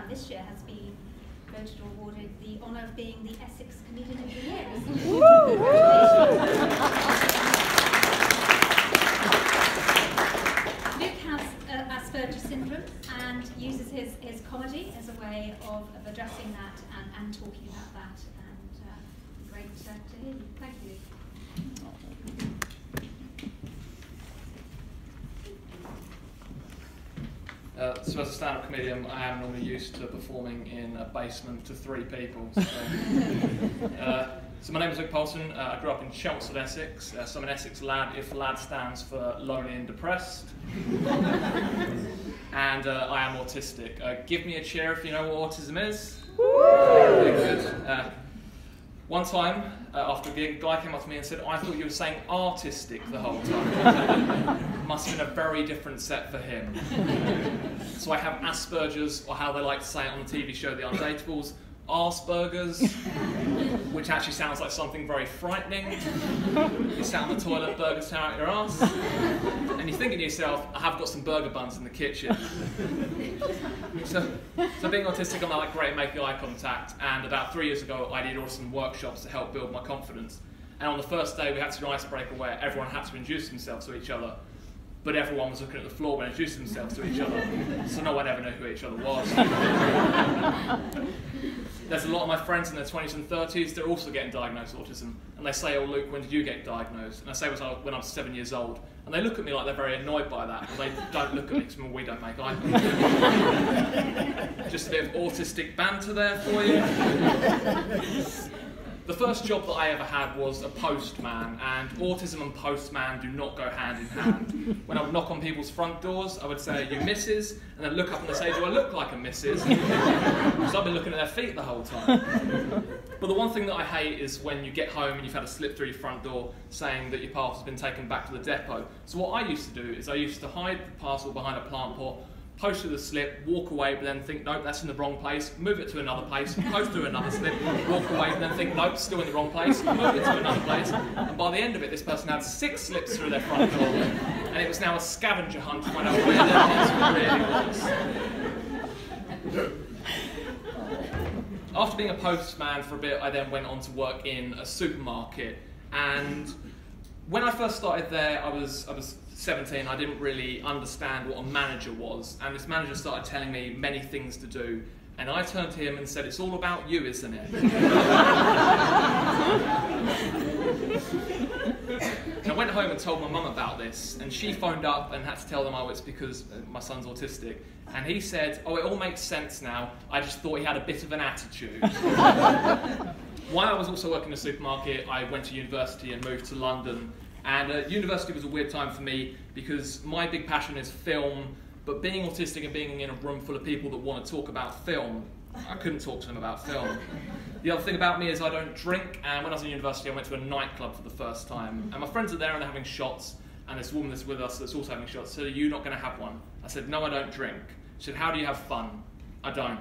time this year has been voted or awarded the honour of being the Essex Comedian of the Year. Luke has Asperger's syndrome and uses his comedy as a way of addressing that and talking about that. And great to hear you. Thank you, Luke. So as a stand-up comedian, I am normally used to performing in a basement to 3 people. So my name is Luke Poulton. I grew up in Chelmsford, Essex. So I'm an Essex lad, if lad stands for lonely and depressed. And I am autistic. Give me a cheer if you know what autism is. Very good. One time, after a gig, a guy came up to me and said, "I thought you were saying artistic the whole time." Must have been a very different set for him. So I have Asperger's, or how they like to say it on the TV show The Undatables, Arsburgers, which actually sounds like something very frightening. You sat on the toilet, burgers tear out your arse, and you're thinking to yourself, I have got some burger buns in the kitchen. So being autistic, I'm not like great at making eye contact, and about 3 years ago I did some workshops to help build my confidence. And on the first day we had to do an icebreaker where everyone had to introduce themselves to each other. But everyone was looking at the floor when introducing themselves to each other, so no one ever knew who each other was. There's a lot of my friends in their 20s and 30s, they're also getting diagnosed with autism. And they say, "Oh Luke, when did you get diagnosed?" And I say, when I was 7 years old. And they look at me like they're very annoyed by that, but they don't look at me because we don't make eye contact. Just a bit of autistic banter there for you. The first job that I ever had was a postman, and autism and postman do not go hand in hand. When I would knock on people's front doors, I would say, "You Mrs?" and then look up and they say, "Do I look like a Mrs?" So I've been looking at their feet the whole time. But the one thing that I hate is when you get home and you've had a slip through your front door saying that your parcel's been taken back to the depot. So what I used to do is I used to hide the parcel behind a plant pot, post through the slip, walk away, but then think, nope, that's in the wrong place, move it to another place, post through another slip, walk away, but then think, nope, still in the wrong place, move it to another place. And by the end of it, this person had 6 slips through their front door, and it was now a scavenger hunt to find out where their parcel really was. After being a postman for a bit, I then went on to work in a supermarket, and when I first started there, I was 17, I didn't really understand what a manager was, and this manager started telling me many things to do, and I turned to him and said, "It's all about you, isn't it?" And I went home and told my mum about this, and she phoned up and had to tell them, "Oh, it's because my son's autistic." And he said, "Oh, it all makes sense now, I just thought he had a bit of an attitude." While I was also working in a supermarket, I went to university and moved to London. And university was a weird time for me because my big passion is film, but being autistic and being in a room full of people that want to talk about film, I couldn't talk to them about film. The other thing about me is I don't drink, and when I was in university I went to a nightclub for the first time. And my friends are there and they're having shots, and this woman that's with us that's also having shots said, "Are you not going to have one?" I said, "No, I don't drink." She said, "How do you have fun?" I don't.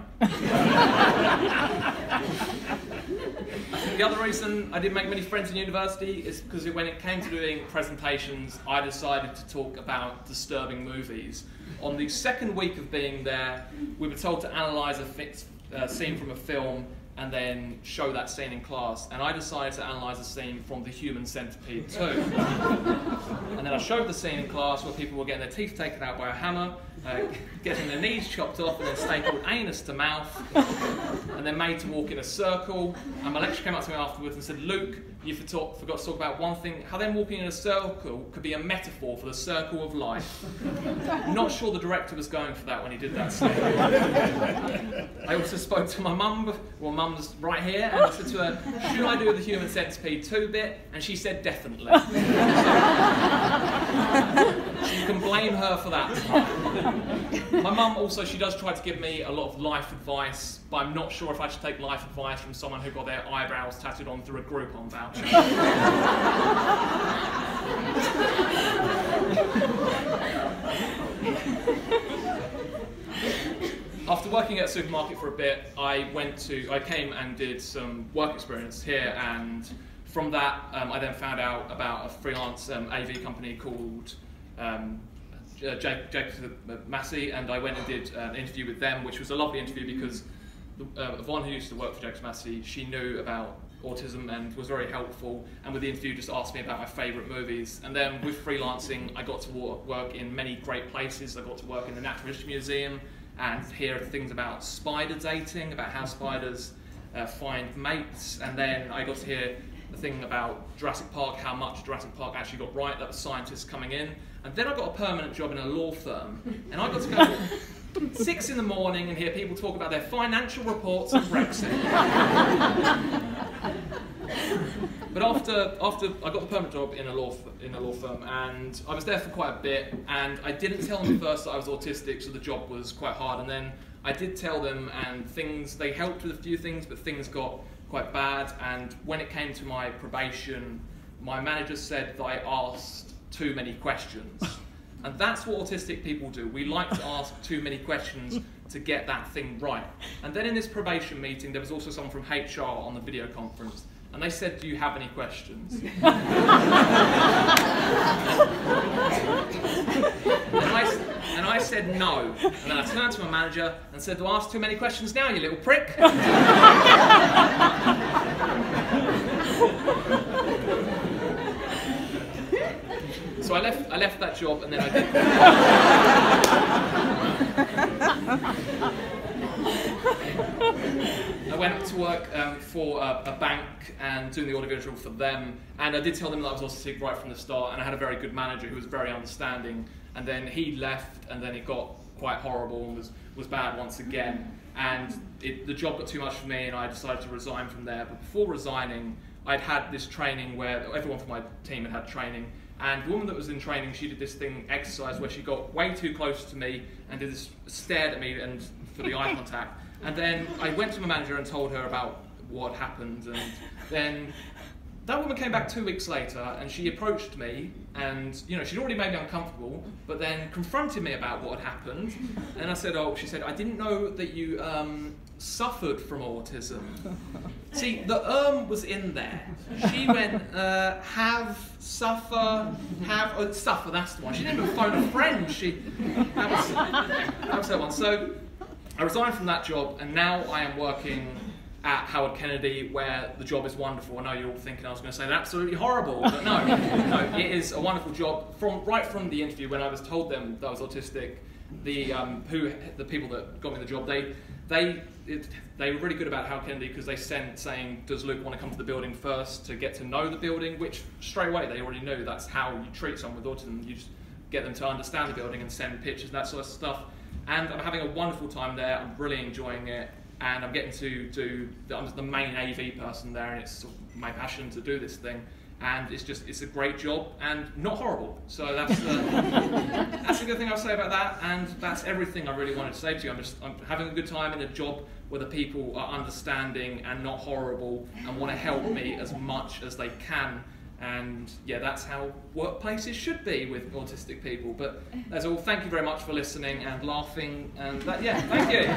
The other reason I didn't make many friends in university is because when it came to doing presentations, I decided to talk about disturbing movies. On the second week of being there, we were told to analyse a scene from a film and then show that scene in class. And I decided to analyse a scene from The Human Centipede 2. And then I showed the scene in class where people were getting their teeth taken out by a hammer, getting their knees chopped off and then stapled anus to mouth, and then made to walk in a circle. And my lecturer came up to me afterwards and said, "Luke, you forgot to talk about one thing, how them walking in a circle could be a metaphor for the circle of life." Not sure the director was going for that when he did that scene. I also spoke to my mum, well, mum's right here, and I said to her, "Should I do the Human Centipede 2 bit?" And she said, "Definitely." So you can blame her for that. My mum also, she does try to give me a lot of life advice, but I'm not sure if I should take life advice from someone who got their eyebrows tattooed on through a Groupon voucher. After working at a supermarket for a bit, I came and did some work experience here, and from that I then found out about a freelance AV company called Jacob Massey, and I went and did an interview with them, which was a lovely interview because Yvonne, who used to work for Jacob Massey, she knew about autism and was very helpful, and with the interview just asked me about my favourite movies. And then with freelancing, I got to work in many great places. I got to work in the Natural History Museum and hear things about spider dating, about how spiders find mates, and then I got to hear the thing about Jurassic Park, how much Jurassic Park actually got right. That was scientists coming in. And then I got a permanent job in a law firm, and I got to go 6 in the morning and hear people talk about their financial reports and Brexit. But after I got the permanent job in a law firm, and I was there for quite a bit, and I didn't tell them at first that I was autistic, so the job was quite hard. And then I did tell them, and they helped with a few things, but things got quite bad. And when it came to my probation, my manager said that I asked too many questions. And that's what autistic people do. We like to ask too many questions to get that thing right. And then in this probation meeting, there was also someone from HR on the video conference, and they said, "Do you have any questions?" and I said no. And then I turned to my manager and said, "Do I ask too many questions now, you little prick?" So I left that job, and then I did. I went to work for a bank and doing the audiovisual for them, and I did tell them that I was autistic right from the start, and I had a very good manager who was very understanding. And then he left, and then it got quite horrible and was bad once again, and the job got too much for me, and I decided to resign from there. But before resigning, I'd had this training where everyone from my team had training. And the woman that was in training, she did this exercise where she got way too close to me and stared at me and for the eye contact. And then I went to my manager and told her about what happened. And then that woman came back 2 weeks later, and she approached me, and she'd already made me uncomfortable, but then confronted me about what had happened. And I said, she said, "I didn't know that you suffered from autism." See, the was in there. She went, suffer, that's the one. She didn't even phone a friend. That was her one. So I resigned from that job, and now I am working at Howard Kennedy, where the job is wonderful. I know you're all thinking I was going to say that's absolutely horrible, but no, it is a wonderful job. Right from the interview, when I was told them that I was autistic, the people that got me the job, they were really good about Howard Kennedy, because they sent saying, "Does Luke want to come to the building first to get to know the building?" Which straight away they already knew that's how you treat someone with autism. You just get them to understand the building and send pictures and that sort of stuff. And I'm having a wonderful time there. I'm really enjoying it. And I'm getting I'm the main AV person there, and it's sort of my passion to do this thing. And it's a great job and not horrible. So that's a good thing I'll say about that. And that's everything I really wanted to say to you. I'm having a good time in a job where the people are understanding and not horrible and want to help me as much as they can. And yeah, that's how workplaces should be with autistic people. But that's all. Thank you very much for listening and laughing. And thank you.